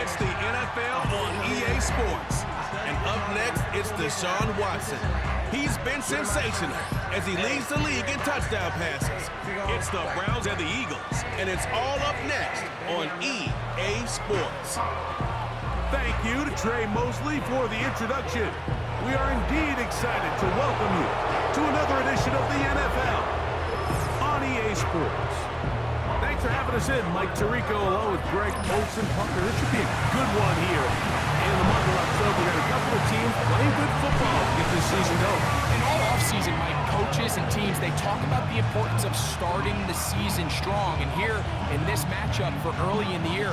It's the NFL on EA Sports. And up next, it's Deshaun Watson. He's been sensational as he leads the league in touchdown passes. It's the Browns and the Eagles, and it's all up next on EA Sports. Thank you to Trey Mosley for the introduction. We are indeed excited to welcome you to another edition of the NFL on EA Sports. Thanks for having us in, Mike Tirico, along with Greg Olsen. Partner, this should be a good one here in the month of October. We got a couple of teams playing good football to get this season going. And all offseason, Mike, coaches and teams, they talk about the importance of starting the season strong. And here in this matchup for early in the year,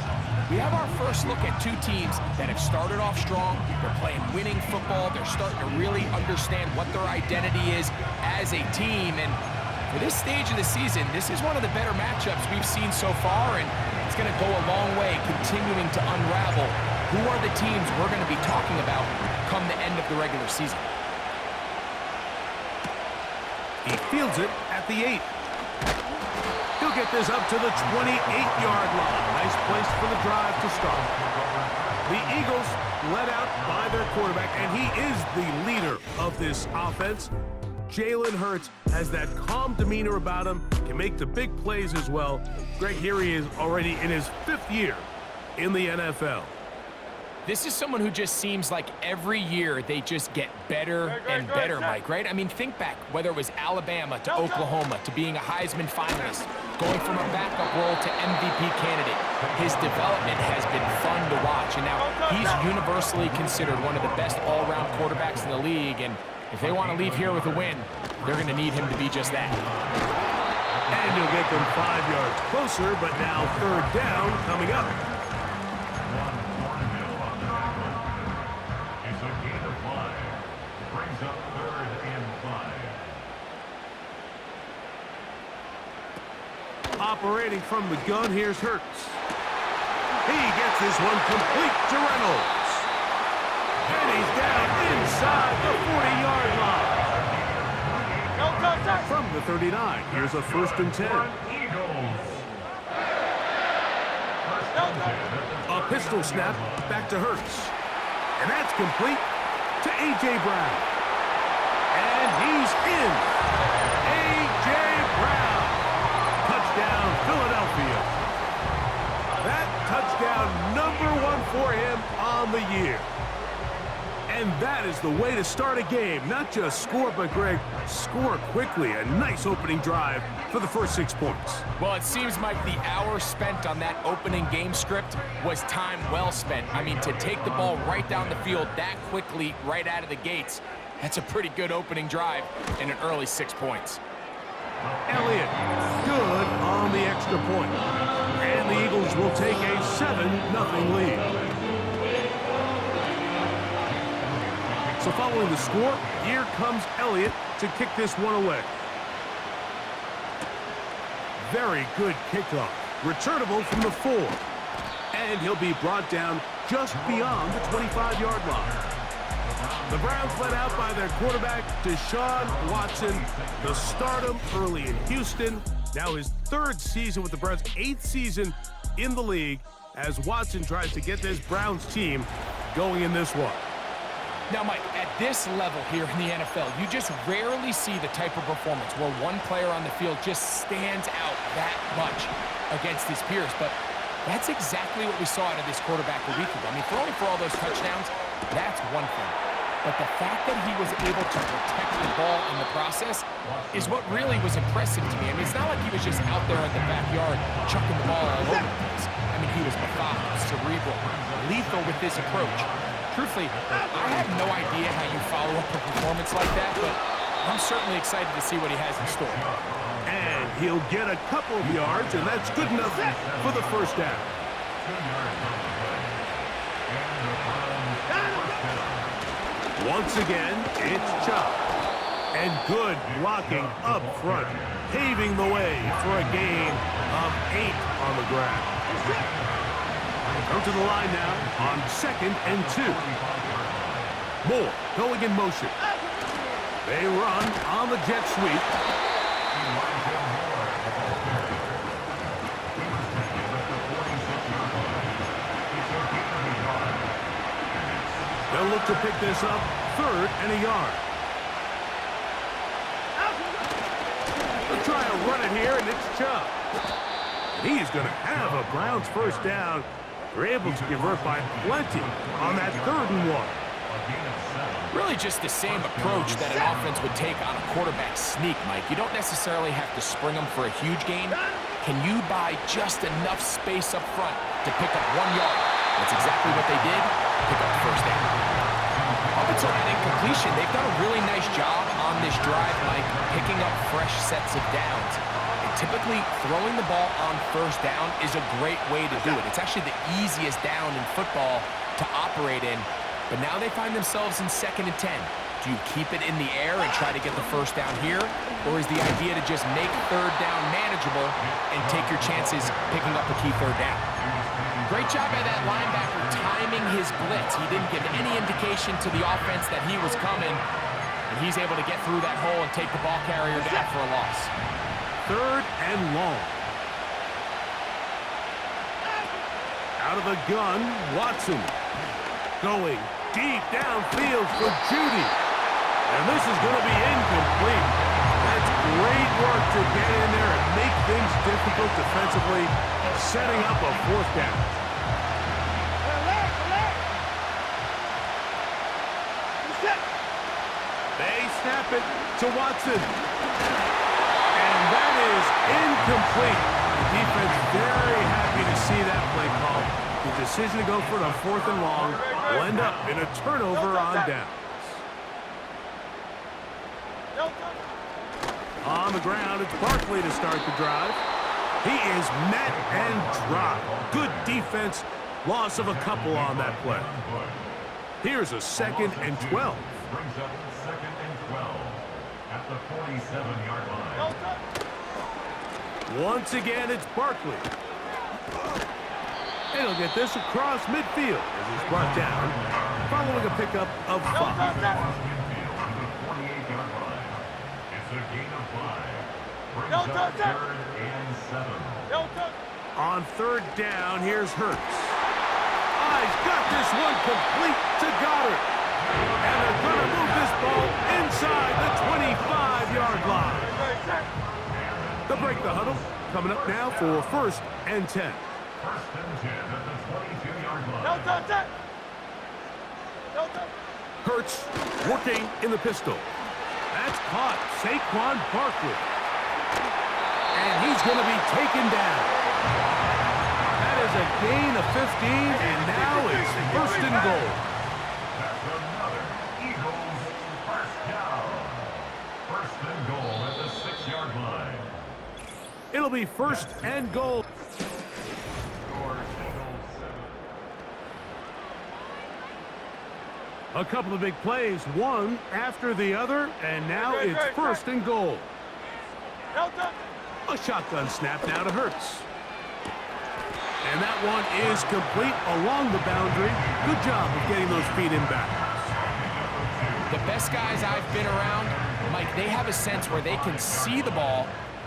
we have our first look at two teams that have started off strong. They're playing winning football. They're starting to really understand what their identity is as a team. And for this stage of the season, this is one of the better matchups we've seen so far, and it's going to go a long way continuing to unravel who are the teams we're going to be talking about come the end of the regular season. He fields it at the 8. He'll get this up to the 28-yard line. Nice place for the drive to start. The Eagles led out by their quarterback, and he is the leader of this offense. Jalen Hurts has that calm demeanor about him, can make the big plays as well. Greg, here he is already in his 5th year in the NFL. This is someone who just seems like every year they just get better and better, Mike, right? I mean, think back, whether it was Alabama to Oklahoma to being a Heisman finalist, going from a backup role to MVP candidate. His development has been fun to watch, and now he's universally considered one of the best all-around quarterbacks in the league, and if they want to leave here with a win, they're going to need him to be just that. And he'll get them 5 yards closer, but now 3rd down coming up. Operating from the gun, here's Hurts. He gets this one complete to Reynolds. And he's down inside the 40-yard line. From the 39, here's a 1st and 10. A pistol snap back to Hurts. And that's complete to A.J. Brown. And he's in. A.J. Brown. Touchdown, Philadelphia. That touchdown, #1 for him on the year. And that is the way to start a game. Not just score, but, Greg, score quickly. A nice opening drive for the first 6 points. Well, it seems like the hour spent on that opening game script was time well spent. I mean, to take the ball right down the field that quickly, right out of the gates, that's a pretty good opening drive and an early 6 points. Elliott, good on the extra point. And the Eagles will take a 7-0 lead. So following the score, here comes Elliott to kick this one away. Very good kickoff. Returnable from the 4. And he'll be brought down just beyond the 25-yard line. The Browns led out by their quarterback, Deshaun Watson, the stardom early in Houston. Now his 3rd season with the Browns, 8th season in the league, as Watson tries to get this Browns team going in this one. Now, Mike, at this level here in the NFL, you just rarely see the type of performance where one player on the field just stands out that much against his peers. But that's exactly what we saw out of this quarterback a week ago. I mean, throwing for all those touchdowns, that's one thing. But the fact that he was able to protect the ball in the process is what really was impressive to me. I mean, it's not like he was just out there in the backyard chucking the ball all over the place. I mean, he was methodical, cerebral, lethal with this approach. Truthfully, I have no idea how you follow up a performance like that, but I'm certainly excited to see what he has in store. And he'll get a couple of yards, and that's good enough for the 1st down. Once again, it's Chop. And good blocking up front, paving the way for a gain of 8 on the ground. Come to the line now on 2nd and 2. Moore going in motion. They run on the jet sweep. They'll look to pick this up, 3rd and a yard. They'll try to run it here, and it's Chubb. He is going to have a Browns first down. They're able to convert by plenty on that 3rd and 1. Really just the same approach that an offense would take on a quarterback sneak, Mike. You don't necessarily have to spring them for a huge gain. Can you buy just enough space up front to pick up 1 yard? That's exactly what they did. Pick up the first down. Up until that incompletion, they've done a really nice job on this drive, Mike, picking up fresh sets of downs. And typically, throwing the ball on first down is a great way to do it. It's actually the easiest down in football to operate in. But now they find themselves in 2nd and 10. Do you keep it in the air and try to get the first down here? Or is the idea to just make 3rd down manageable and take your chances picking up a key 3rd down? Great job by that linebacker timing his blitz. He didn't give any indication to the offense that he was coming. And he's able to get through that hole and take the ball carrier down for a loss. 3rd and long. Out of the gun, Watson. Going deep downfield for Judy. And this is going to be incomplete. That's great work to get in there and make things difficult defensively, setting up a 4th down. They snap it to Watson. And that is incomplete. The defense very happy to see that play call. The decision to go for it on 4th and long will end up in a turnover on downs. On the ground, it's Barkley to start the drive. He is met and dropped. Good defense. Loss of a couple on that play. Here's a 2nd and 12. Brings up 2nd and 12 at the 47-yard line. Once again, it's Barkley. And he'll get this across midfield as he's brought down, following a pickup of 5. It's a gain of 5. Brings up 3rd and 7. On 3rd down, here's Hurts. He's got this one complete to Goddard. And they're going to move this ball inside the 25-yard line. They'll break the huddle. Coming up now for 1st and 10. 1st and 10 at the 22-yard line. Hurts working in the pistol. That's caught. Saquon Barkley. And he's going to be taken down. That is a gain of 15, and now it's 1st and goal. That's another Eagles first down. 1st and goal at the 6-yard line. It'll be 1st and goal. A couple of big plays, one after the other, and now it's 1st and goal. A shotgun snap now to Hurts. And that one is complete along the boundary. Good job of getting those feet in bounds. The best guys I've been around, Mike, they have a sense where they can see the ball,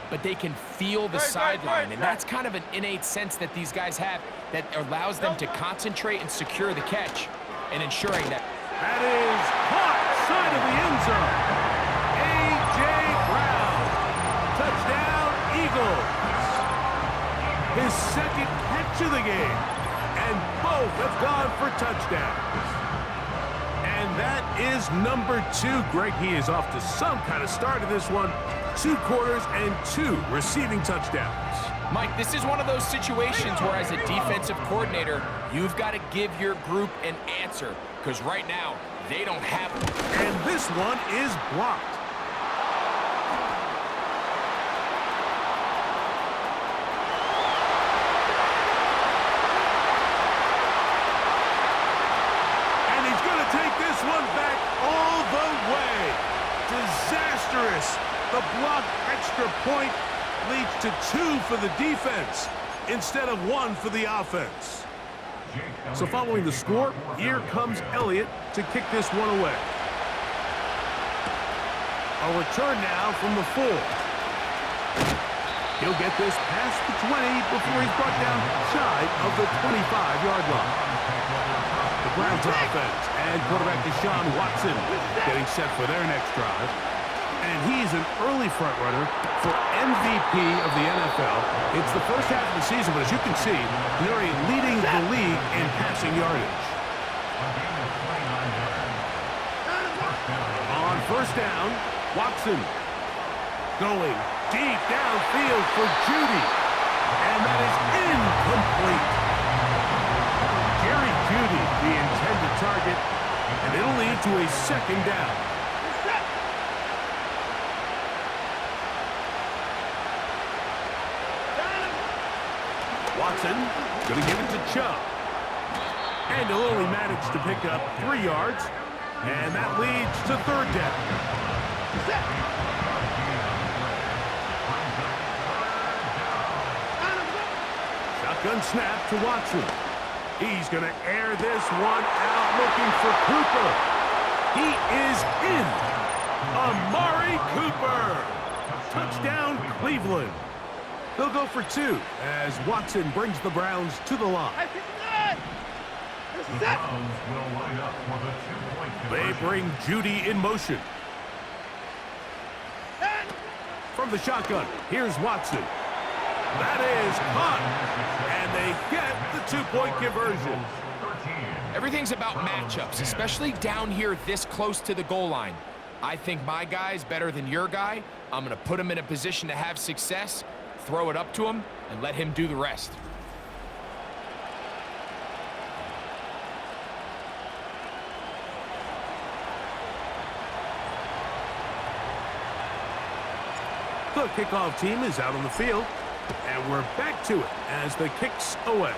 but they can feel the sideline. And that's kind of an innate sense that these guys have that allows them to concentrate and secure the catch and ensuring that. That is caught side of the end zone. A.J. Brown. Touchdown, Eagles. His 2nd catch of the game. And both have gone for touchdowns. And that is number 2. Greg, he is off to some kind of start in this one. 2 quarters and 2 receiving touchdowns. Mike, this is one of those situations where as a defensive coordinator, you've got to give your group an answer. Because right now, they don't have it. And this one is blocked. And he's going to take this one back all the way. Disastrous. The blocked extra point leads to 2 for the defense instead of 1 for the offense. So following the score, here comes Elliott to kick this one away. A return now from the 4. He'll get this past the 20 before he's brought down shy of the 25-yard line. The the Browns offense. And quarterback Deshaun Watson getting set for their next drive. And he's an early front runner for MVP of the NFL. It's the first half of the season, but as you can see, he's already leading the league in passing yardage. On first down, Watson going deep downfield for Judy. And that is incomplete. Jerry Judy, the intended target, and it'll lead to a second down. Watson going to give it to Chubb. And he'll only manage to pick up 3 yards. And that leads to third down. Shotgun snap to Watson. He's going to air this one out looking for Cooper. He is in. Amari Cooper. Touchdown, Cleveland. They'll go for 2 as Watson brings the Browns to the line. They bring Judy in motion. From the shotgun, here's Watson. That is caught. And they get the 2-point conversion. Everything's about matchups, especially down here this close to the goal line. I think my guy's better than your guy. I'm going to put him in a position to have success, throw it up to him, and let him do the rest. The kickoff team is out on the field, and we're back to it as the kick's away.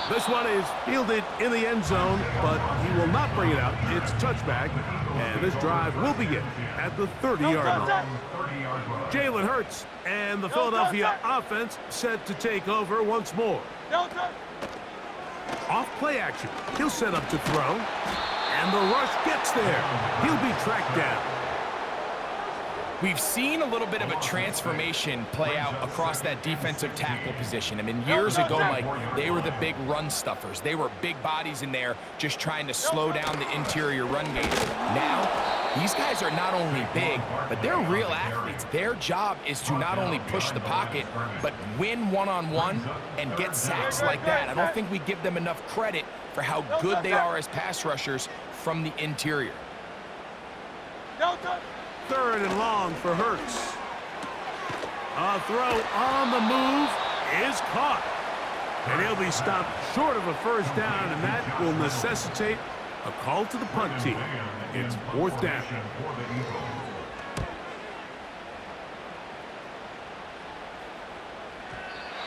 This one is fielded in the end zone, but he will not bring it out. It's touchback, and this drive will begin at the 30-yard line. Jalen Hurts and the Philadelphia offense set to take over once more. Off play action. He'll set up to throw, and the rush gets there. He'll be tracked down. We've seen a little bit of a transformation play out across that defensive tackle position. I mean, years ago, Mike, they were the big run stuffers. They were big bodies in there just trying to slow down the interior run game. Now, these guys are not only big, but they're real athletes. Their job is to not only push the pocket, but win one-on-one and get sacks like that. I don't think we give them enough credit for how good they are as pass rushers from the interior. Third and long for Hurts. A throw on the move is caught. And he'll be stopped short of a first down, and that will necessitate a call to the punt team. It's fourth down.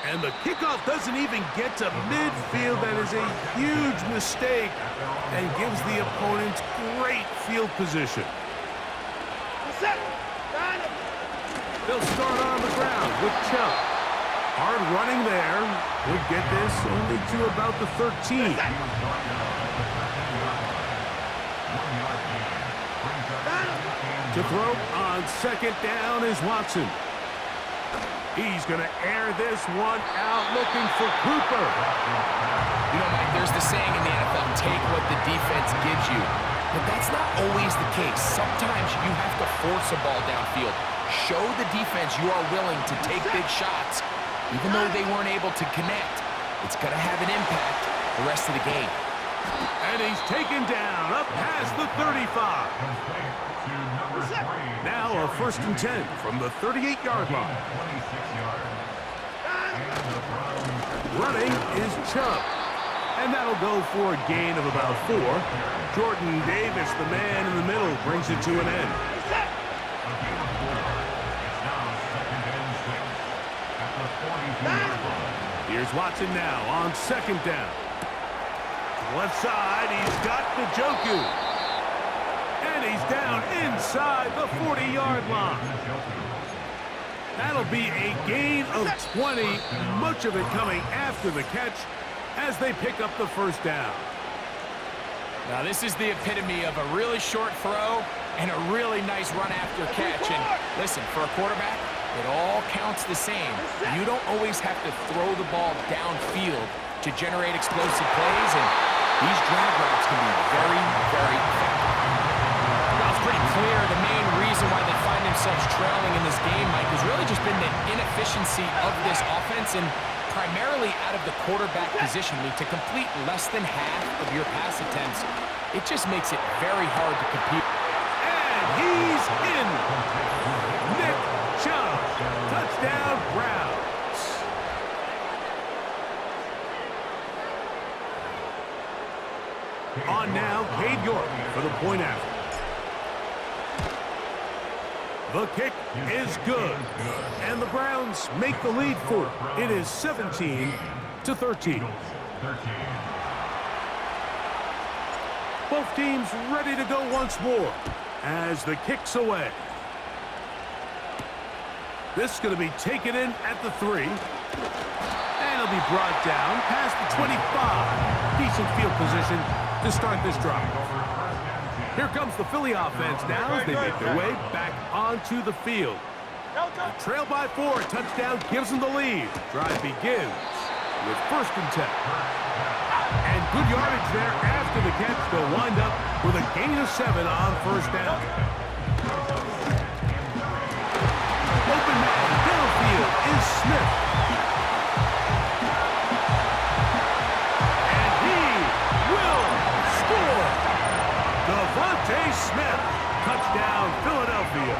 And the kickoff doesn't even get to midfield. That is a huge mistake and gives the opponents great field position. They'll start on the ground with Chubb. Hard running there. Would get this only to about the 13. To throw on second down is Watson. He's going to air this one out looking for Cooper. You know, Mike, there's the saying in the NFL, take what the defense gives you. But that's not always the case. Sometimes you have to force a ball downfield. Show the defense you are willing to take big shots. Even though they weren't able to connect, it's going to have an impact the rest of the game. And he's taken down up past the 35. Now a 1st and 10 from the 38-yard line. Running is Chubb. And that'll go for a gain of about 4. Jordan Davis, the man in the middle, brings it to an end. Here's Watson now on second down. Left side, he's got Njoku. And he's down inside the 40-yard line. That'll be a gain of 20, much of it coming after the catch as they pick up the first down. Now, this is the epitome of a really short throw and a really nice run after catch. And listen, for a quarterback, it all counts the same. You don't always have to throw the ball downfield to generate explosive plays, and these drag routes can be very, very effective. Well, it's pretty clear the main reason why they find themselves trailing in this game, Mike, has really just been the inefficiency of this offense and primarily out of the quarterback position. I mean, to complete less than half of your pass attempts, it just makes it very hard to compete. And he's in. Nick Chubb, touchdown Browns. On now, Cade York for the point after. The kick is good. And the Browns make the lead 4. It is 17-13. Both teams ready to go once more as the kick's away. This is going to be taken in at the 3. And it'll be brought down past the 25. Decent field position to start this drive. Here comes the Philly offense now as they make their way back onto the field. A trail by 4. Touchdown gives them the lead. Drive begins with 1st and 10. And good yardage there after the catch. They'll wind up with a gain of 7 on 1st down. Open man downfield is Smith. And he will score. Devontae Smith. Touchdown, Philadelphia.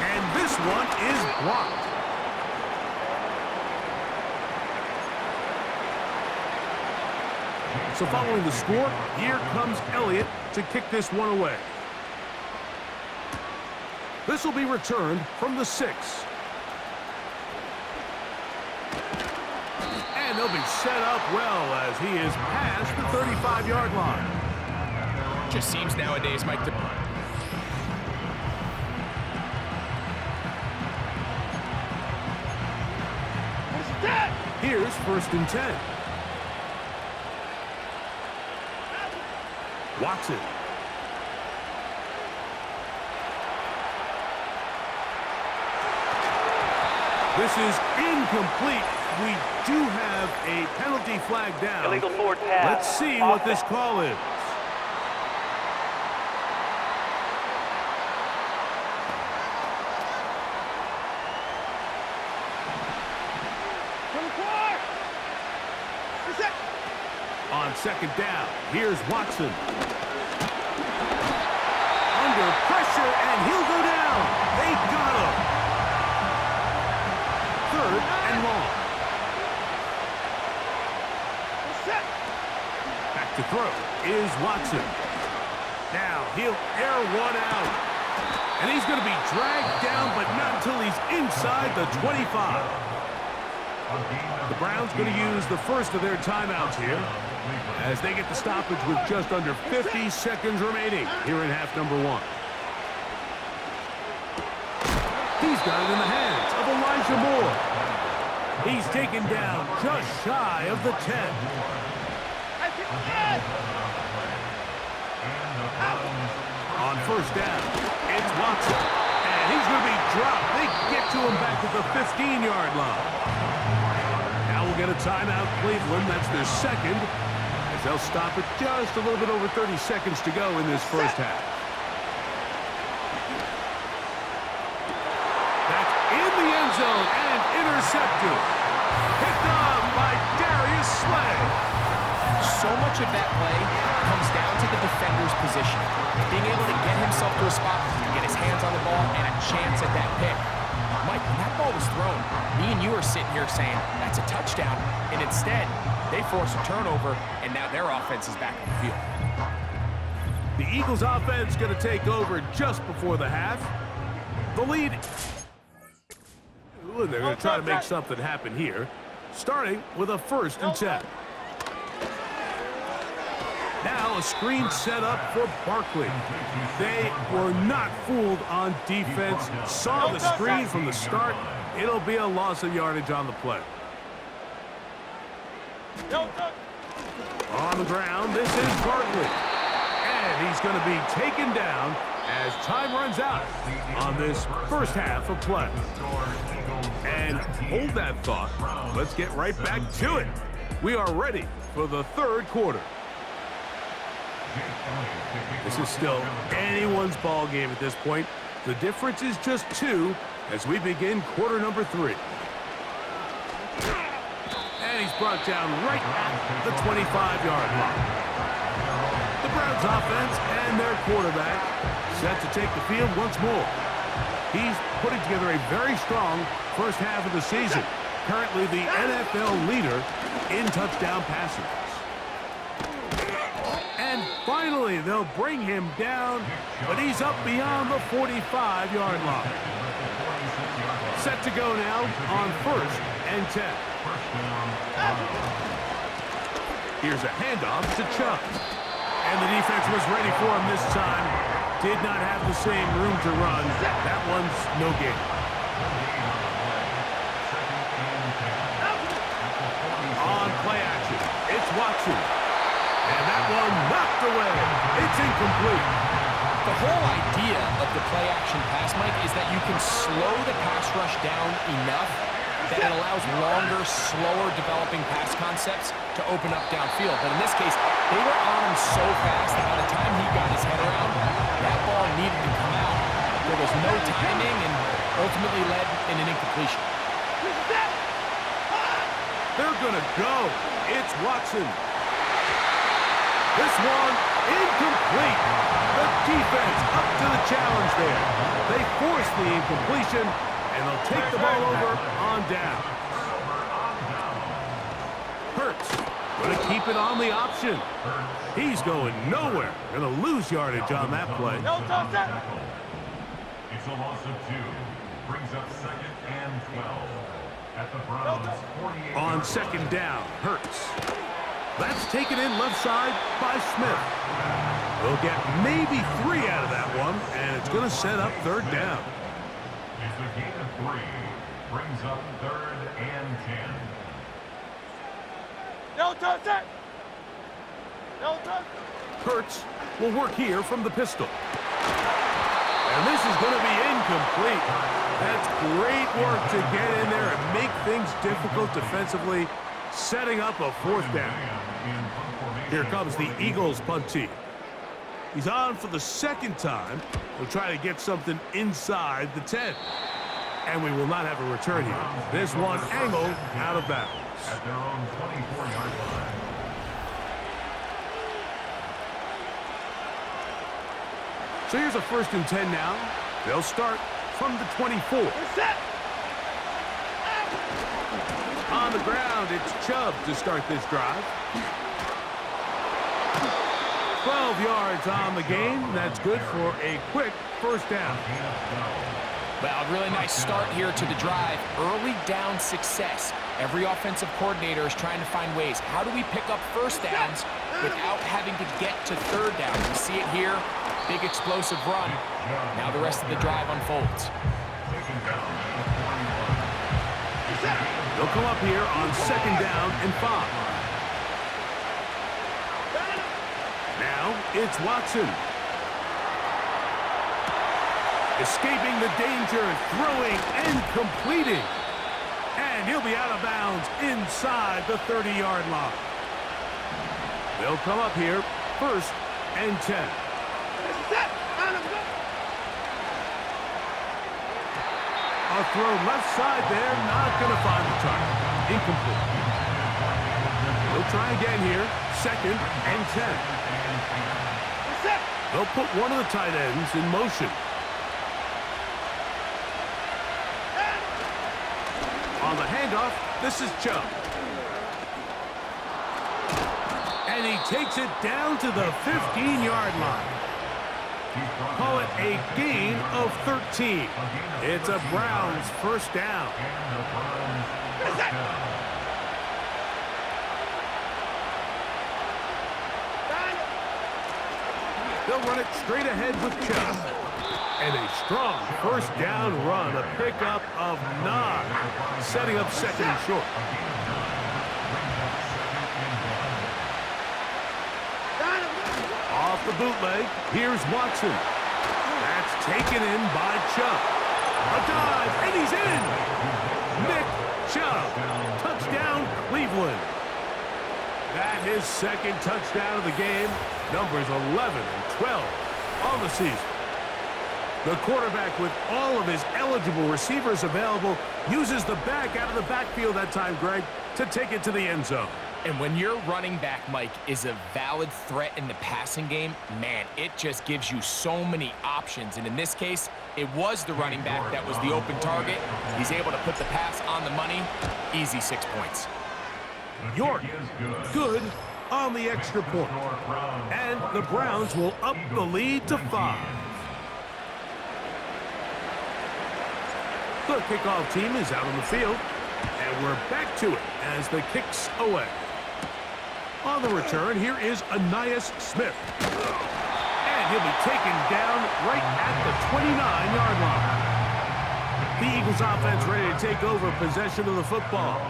And this one is blocked. So following the score, here comes Elliott to kick this one away. This will be returned from the 6. And they'll be set up well as he is past the 35-yard line. Just seems nowadays, Mike, Here's 1st and 10. Watson. This is incomplete. We do have a penalty flag down. Illegal forward pass. Let's see what this call is. On 2nd down, here's Watson. Under pressure, and he'll go down. They got him. 3rd and long. Back to throw is Watson. Now he'll air one out. And he's going to be dragged down, but not until he's inside the 25. The Browns going to use the first of their timeouts here as they get the stoppage with just under 50 seconds remaining here in half number 1. He's got it in the hands of Elijah Moore. He's taken down just shy of the 10. On 1st down, it's Watson. And he's going to be dropped. They get to him back at the 15-yard line. Now we'll get a timeout, Cleveland. That's their 2nd. As they'll stop it just a little bit over 30 seconds to go in this first half. That's in the end zone and intercepted. Picked up by Darius Slay. so much of that play comes down to the defender's position. Being able to get himself to a spot, get his hands on the ball, and a chance at that pick. Mike, when that ball was thrown, me and you are sitting here saying, that's a touchdown. And instead, they force a turnover, and now their offense is back on the field. The Eagles offense going to take over just before the half. The lead. Ooh, they're going to try to make something happen here, starting with a 1st and 10. Now a screen set up for Barkley. They were not fooled on defense. Saw the screen from the start. It'll be a loss of yardage on the play. On the ground, this is Barkley. And he's going to be taken down as time runs out on this first half of play. And hold that thought. Let's get right back to it. We are ready for the third quarter. This is still anyone's ball game at this point. The difference is just 2 as we begin quarter number 3. And he's brought down right at the 25-yard line. The Browns offense and their quarterback set to take the field once more. He's putting together a very strong first half of the season. Currently the NFL leader in touchdown passes. And finally, they'll bring him down, but he's up beyond the 45-yard line. Set to go now on 1st and 10. Here's a handoff to Chubb. And the defense was ready for him this time. Did not have the same room to run. That one's no gain. On play action, it's Watson. And that one knocked away. It's incomplete. The whole idea of the play action pass, Mike, is that you can slow the pass rush down enough that it allows longer, slower developing pass concepts to open up downfield. But in this case, they were on him so fast that by the time he got his head around, that ball needed to come out. There was no timing and ultimately led in an incompletion. They're going to go. It's Watson. This one, incomplete. The defense up to the challenge there. They force the incompletion, and they'll take the ball over on down. Hurts going to keep it on the option. He's going nowhere. Going to lose yardage on that play. It's a loss of 2. Brings up 2nd and 12. At the Browns' 48. On 2nd down, Hurts. That's taken in left side by Smith. We'll get maybe 3 out of that one, and it's going to set up 3rd down. It's a gain of 3. Brings up 3rd and 10. Hurts will work here from the pistol. And this is going to be incomplete. That's great work to get in there and make things difficult defensively, setting up a 4th down. Here comes the Eagles punt team. He's on for the 2nd time. He'll try to get something inside the 10. And we will not have a return here. This one angled out of bounds. At their own 24-yard line. So here's a 1st and 10 now. They'll start from the 24. On the ground, it's Chubb to start this drive. 12 yards on the game. That's good for a quick 1st down. Well, a really nice start here to the drive. Early down success. Every offensive coordinator is trying to find ways. How do we pick up 1st downs without having to get to 3rd down? We see it here. Big explosive run. Now the rest of the drive unfolds. They'll come up here on 2nd down and 5. Now it's Watson. Escaping the danger, throwing and completing. And he'll be out of bounds inside the 30-yard line. They'll come up here 1st and 10. A throw left side there, not going to find the target. Incomplete. They'll try again here, 2nd and 10. They'll put one of the tight ends in motion. On the handoff, this is Chubb. And he takes it down to the 15-yard line. Call it a gain of 13. It's a Browns 1st down. They'll run it straight ahead with Chubb. And a strong 1st down run, a pickup of 9, setting up 2nd and short. Off the bootleg, here's Watson. Taken in by Chubb. A dive, and he's in. Nick Chubb. Touchdown, Cleveland. That his second touchdown of the game. Numbers 11 and 12 on the season. The quarterback, with all of his eligible receivers available, uses the back out of the backfield that time, Greg, to take it to the end zone. And when your running back, Mike, is a valid threat in the passing game, man, it just gives you so many options. And in this case, it was the running back that was the open target. He's able to put the pass on the money. Easy 6 points. York, good on the extra point. And the Browns will up the lead to 5. The kickoff team is out on the field, and we're back to it as the kick's away. On the return, here is Ainias Smith. And he'll be taken down right at the 29-yard line. The Eagles offense ready to take over possession of the football.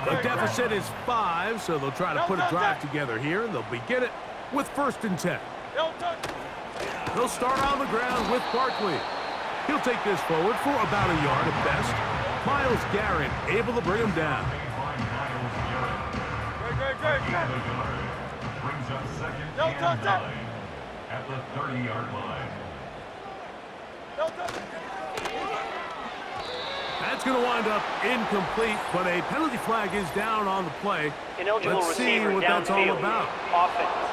The deficit is 5, so they'll try to put a drive together here, and they'll begin it with 1st and 10. They'll start on the ground with Barkley. He'll take this forward for about a yard at best. Myles Garrett able to bring him down. Brings up 2nd and 9 at the 30-yard line. That's going to wind up incomplete, but a penalty flag is down on the play. Ineligible Let's see receiver what that's all downfield. about. Offense.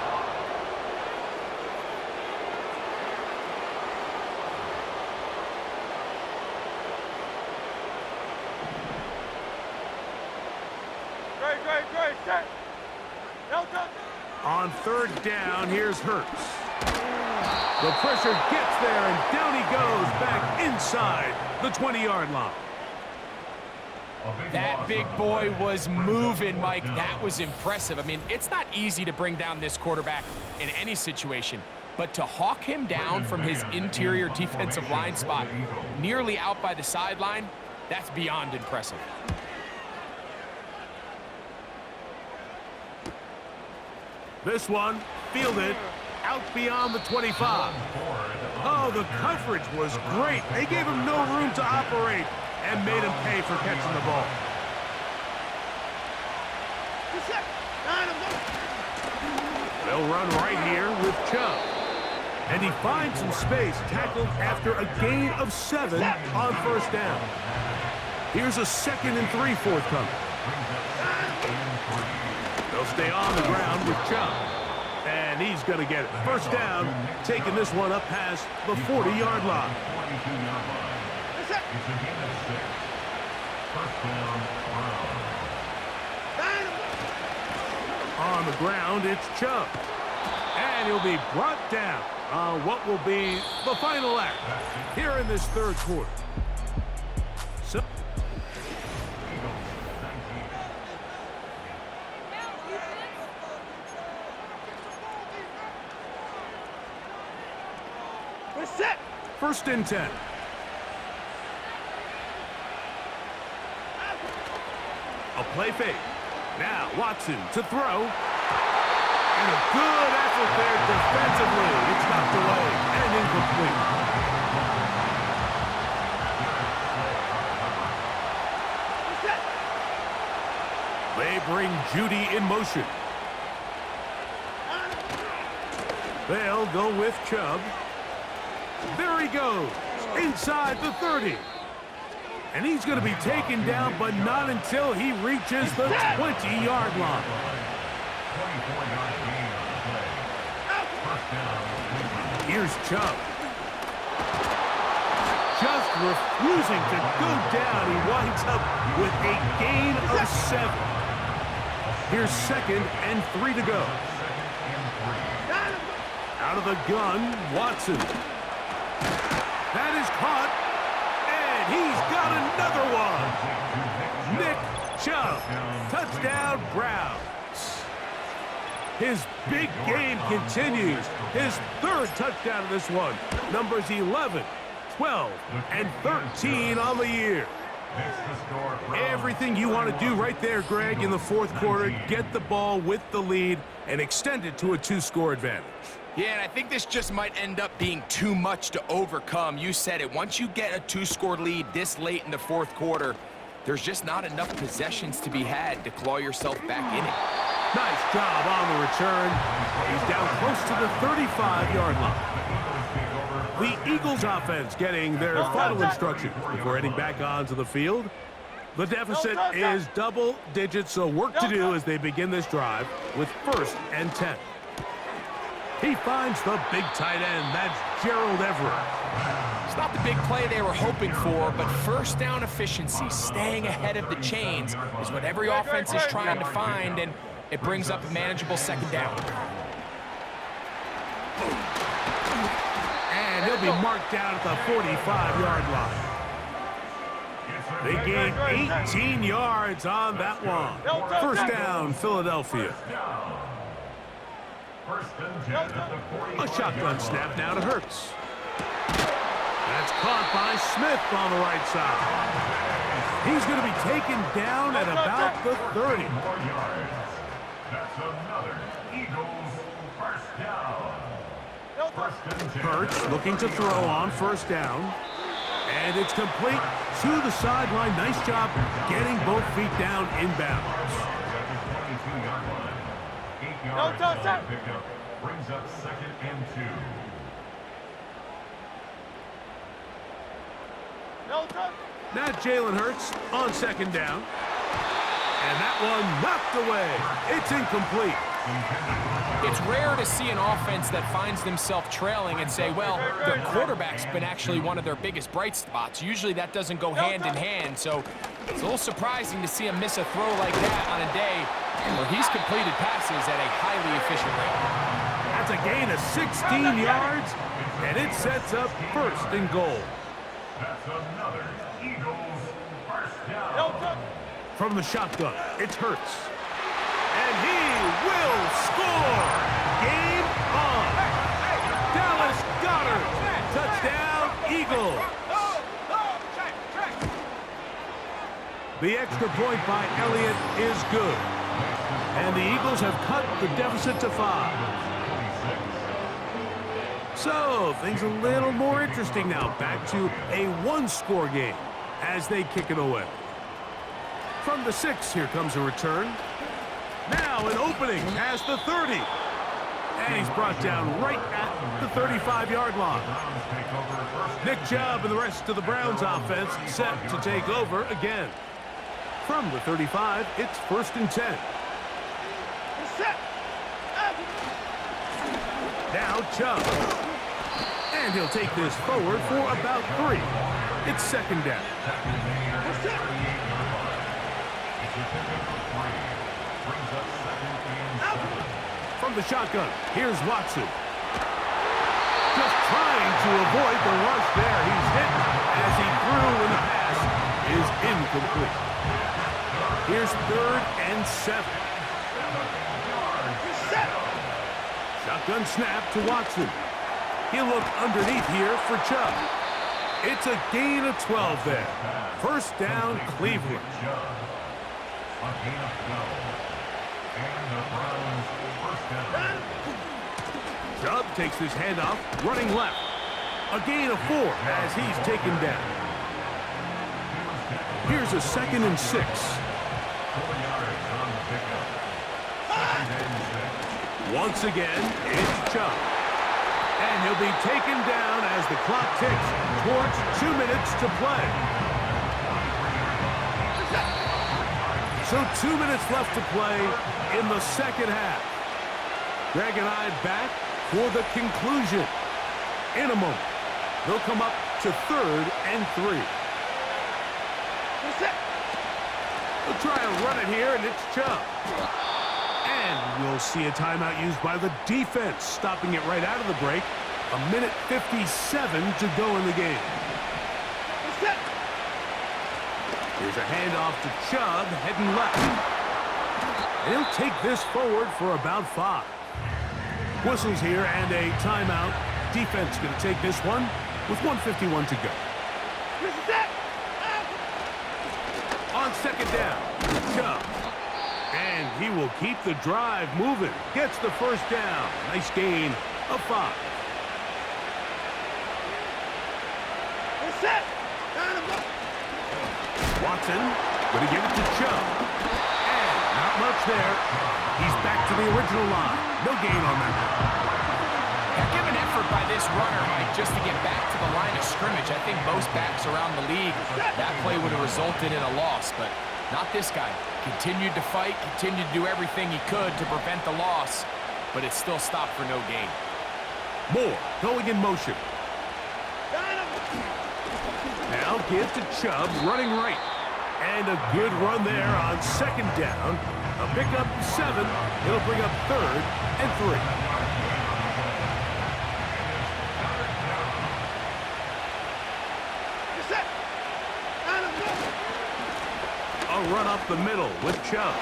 On 3rd down, here's Hurts. The pressure gets there, and down he goes back inside the 20-yard line. That big boy was moving, Mike. That was impressive. I mean, it's not easy to bring down this quarterback in any situation, but to hawk him down from his interior defensive line spot nearly out by the sideline, that's beyond impressive. This one, fielded, out beyond the 25. Oh, the coverage was great. They gave him no room to operate and made him pay for catching the ball. They'll run right here with Chubb. And he finds some space, tackled after a gain of 7 on 1st down. Here's a 2nd and 3 forthcoming. They'll stay on the ground with Chubb. And he's going to get it. 1st down, taking this one up past the 40-yard line. On the ground, it's Chubb. And he'll be brought down on what will be the final act here in this 3rd quarter. So Set. 1st and 10. A play fake. Now Watson to throw. And a good effort there defensively. It's knocked away and incomplete. They bring Judy in motion. They'll go with Chubb. There he goes, inside the 30. And he's going to be taken down, but not until he reaches the 20-yard line. Here's Chubb. Just refusing to go down. He winds up with a gain of 7. Here's 2nd and 3 to go. Out of the gun, Watson. That is caught, and he's got another one. Nick Chubb, touchdown Browns. His big game continues. His 3rd touchdown of this one. Numbers 11, 12, and 13 on the year. Everything you want to do right there, Greg, in the fourth quarter, get the ball with the lead and extend it to a 2-score advantage. Yeah, and I think this just might end up being too much to overcome. You said it. Once you get a 2-score lead this late in the fourth quarter, there's just not enough possessions to be had to claw yourself back in it. Nice job on the return. He's down close to the 35-yard line. The Eagles offense getting their final instructions before heading back onto the field. The deficit is double digits, so work to do as they begin this drive with 1st and 10. He finds the big tight end. That's Gerald Everett. It's not the big play they were hoping for, but first down efficiency, staying ahead of the chains, is what every offense is trying to find, and it brings up a manageable 2nd down. And he'll be marked down at the 45-yard line. They gain 18 yards on that one. 1st down, Philadelphia. A shotgun snap now to Hurts. That's caught by Smith on the right side. He's going to be taken down at about the 30. That's another Eagles 1st down. Hurts looking to throw on 1st down. And it's complete to the sideline. Nice job getting both feet down inbounds. Pickup brings up 2nd and 2. Now Jalen Hurts on 2nd down. And that one knocked away. It's incomplete. It's rare to see an offense that finds themselves trailing and say, well, their quarterback's been actually one of their biggest bright spots. Usually that doesn't go hand in hand, so it's a little surprising to see him miss a throw like that on a day where he's completed passes at a highly efficient rate. That's a gain of 16 yards, and it sets up 1st and goal. That's another Eagles 1st down. From the shotgun, it's Hurts. And he will score! Game on! Dallas Goedert! Touchdown, Eagles! The extra point by Elliott is good. And the Eagles have cut the deficit to 5. So, things a little more interesting now. Back to a 1-score game as they kick it away. From the 6, here comes a return. Now an opening past the 30. And he's brought down right at the 35-yard line. Nick Chubb and the rest of the Browns offense set to take over again. From the 35, it's 1st and 10. Now Chubb. And he'll take this forward for about 3. It's 2nd down. From the shotgun, here's Watson. Just trying to avoid the rush there. He's hit as he threw, and the pass is incomplete. Here's 3rd and 7. Shotgun snap to Watson. He'll look underneath here for Chubb. It's a gain of 12 there. 1st down, Cleveland. A gain of 12. And the Browns 1st down. Chubb takes his handoff, running left. A gain of 4 as he's taken down. Here's a 2nd and 6. 4 yards on the pickup. 2nd and 6. Once again, it's Chubb. And he'll be taken down as the clock ticks towards 2 minutes to play. So 2 minutes left to play in the 2nd half. Greg and I back for the conclusion. In a moment, they'll come up to 3rd and 3. They'll try and run it here, and it's Chubb. And we'll see a timeout used by the defense, stopping it right out of the break. 1:57 to go in the game. Here's a handoff to Chubb, heading left. And he'll take this forward for about 5. Whistles here and a timeout. Defense going to take this one with 1:51 to go. second down. Chubb. And he will keep the drive moving. Gets the first down. Nice gain of 5. Watson going to give it to Chubb. And not much there. He's back to the original line. No gain on that one. Heck of an effort by this runner, Mike, just to get back to the line of scrimmage. I think most backs around the league, that play would have resulted in a loss, but not this guy. Continued to fight, continued to do everything he could to prevent the loss, but it still stopped for no gain. Moore going in motion. Now give to Chubb, running right. And a good run there on second down. A pickup 7. It'll bring up 3rd and 3. A run up the middle with Chubb.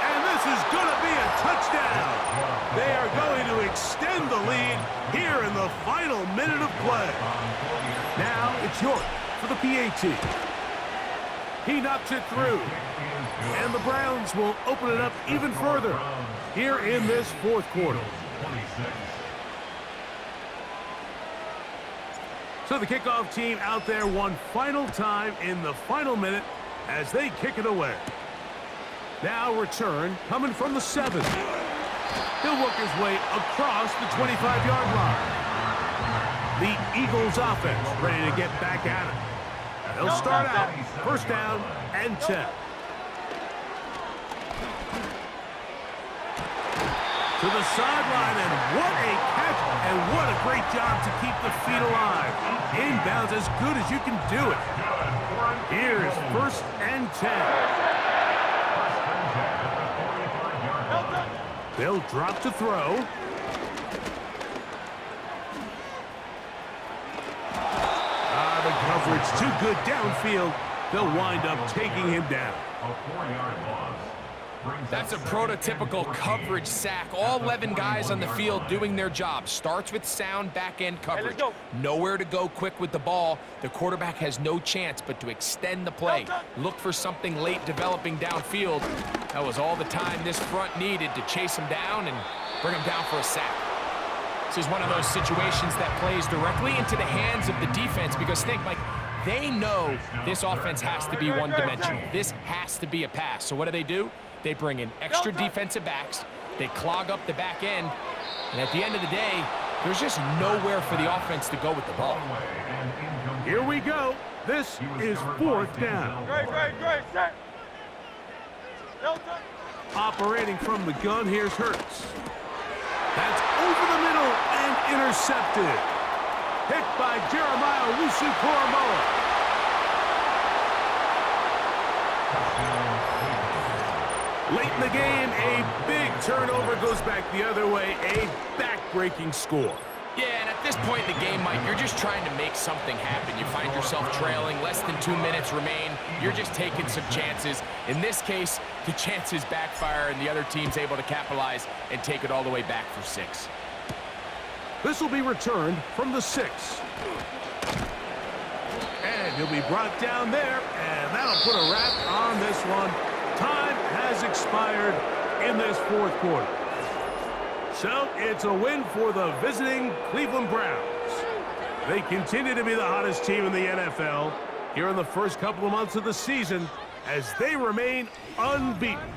And this is going to be a touchdown. They are going to extend the lead here in the final minute of play. Now it's York for the PAT. He knocks it through. And the Browns will open it up even further here in this fourth quarter. So the kickoff team out there one final time in the final minute as they kick it away. Now return coming from the 7. He'll work his way across the 25-yard line. The Eagles offense ready to get back at it. They'll start out first down and 10. To the sideline, and what a catch, and what a great job to keep the feet alive. Inbounds as good as you can do it. Here's first and 10. They'll drop to throw. The coverage too good downfield. They'll wind up taking him down. A 4-yard loss. That's a prototypical coverage sack. All 11 guys on the field doing their job. Starts with sound back-end coverage. Nowhere to go quick with the ball. The quarterback has no chance but to extend the play. Look for something late developing downfield. That was all the time this front needed to chase him down and bring him down for a sack. This is one of those situations that plays directly into the hands of the defense because think, Mike, they know this offense has to be one-dimensional. This has to be a pass. So what do? They bring in extra defensive backs. They clog up the back end. And at the end of the day, there's just nowhere for the offense to go with the ball. Here we go. This is fourth down. Great, set. Operating from the gun, here's Hurts. That's over the middle and intercepted. Picked by Jeremiah Owusu-Koramoah. Late in the game, a big turnover goes back the other way, a back-breaking score. Yeah, and at this point in the game, Mike, you're just trying to make something happen. You find yourself trailing, less than 2 minutes remain. You're just taking some chances. In this case, the chances backfire, and the other team's able to capitalize and take it all the way back for 6. This will be returned from the 6. And he'll be brought down there, and that'll put a wrap on this one. Time has expired in this fourth quarter. So it's a win for the visiting Cleveland Browns. They continue to be the hottest team in the NFL here in the first couple of months of the season as they remain unbeaten.